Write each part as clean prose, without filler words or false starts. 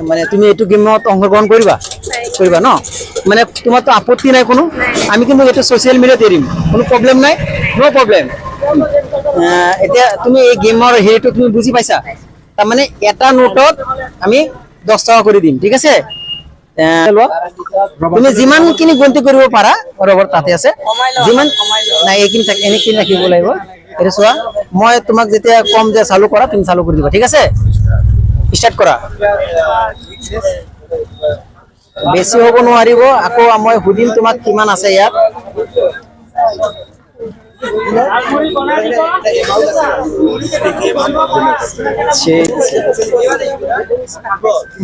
মানে তুমি এইটো গেমত অংশগ্ৰহণ কৰিবা কৰিবা ন মানে তোমাৰ তো আপত্তি নাই কোনো আমি কিন্তু এটা সোশ্যাল মিডিয়াতে এৰিম কোনো প্ৰবলেম নাই নো প্ৰবলেম এতিয়া তুমি এই গেমৰ হেৰিটো তুমি বুজি পাইছা তাৰ মানে এটা নোটত আমি 10 টাকা কৰি দিম ঠিক আছে তুমি যিমান কিনি গন্তি কৰিব পাৰা ৰবৰ তাতে আছে যিমান নাই এইখিনি থাকে এনেখিনি ৰাখিব লাগিব এটা চোৱা মই তোমাক যেতিয়া কম যে চালু কৰা তুমি চালু কৰি দিবা ঠিক আছে স্টাৰ্ট কৰা বেশি হব নোৱাৰিব আকৌ মই হুদিম তোমাক কিমান আছে ইয়াত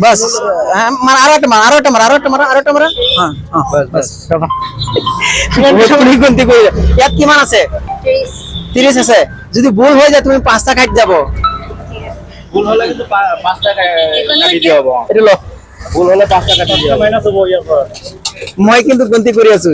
बस आरोट मारा हाँ बस ইয়াত কিমান আছে 30 আছে যদি ভুল হৈ যায় তুমি 5টা কাটি যাব ভুল হলে কিন্তু 5টা কাটি দিয়া হ'ব এটো ল ভুল হলে 5টা কাটি দিয়া মাইনাস হ'ব ইয়াৰ পৰা মই কিন্তু গন্তি কৰি আছো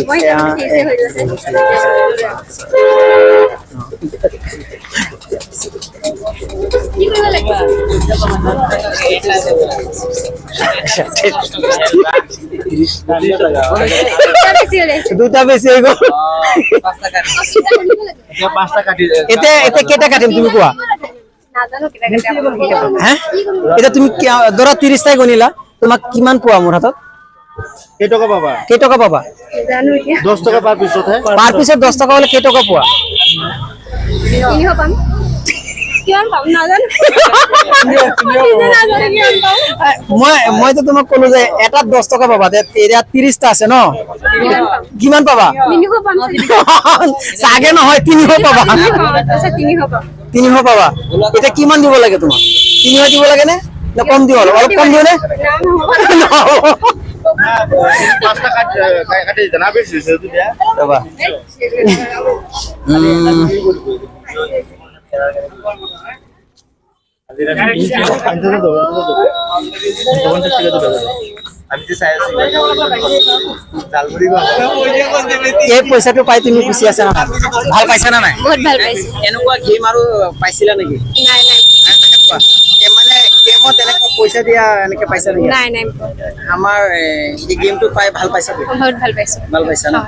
দুটা বেশি হৈ গ'ল 5টা কাটি এটা কেটা কাটিম তুমি কোৱা হ্যাঁ এটা তুমি ধৰা 30 টাই গনিলা তোমাক কিমান পোৱা মোৰ হাতত কেই টকা পাবা জানো এতিয়া 10 টাকা পাৰ পিছত 10 টাকা হলে কেই টাকা পোৱা কিনি হপাম কিমান পাম না জানো মই তো তোমাক কলো যে এটা 10 টাকা পাবা এয়া 30 টা আছে ন কিমান পাবা কিনিব পাম সাগে নহয় কিনিব পাবা আচ্ছা কিনিব পাবা এটা কিমান দিব লাগে তোমাক 30 দিব লাগে নে না কম দিব অলপ কম দিও নে পাঁচটা কাটি জানা বেশি সেতু দিয়া বাবা এই পইচাটো পাই তুমি খুশি আছা না ভাল পাইছা না নাই বহুত ভাল পাইছো এনেকুৱা গেম আৰু পাইছিলা নেকি নাই নাই মানে গেমত এনেকুৱা পইচা দিয়া এনেকে পাইছা নেকি নাই নাই আমাৰ এই গেমটো পাই ভাল পাইছা বহুত ভাল পাইছো না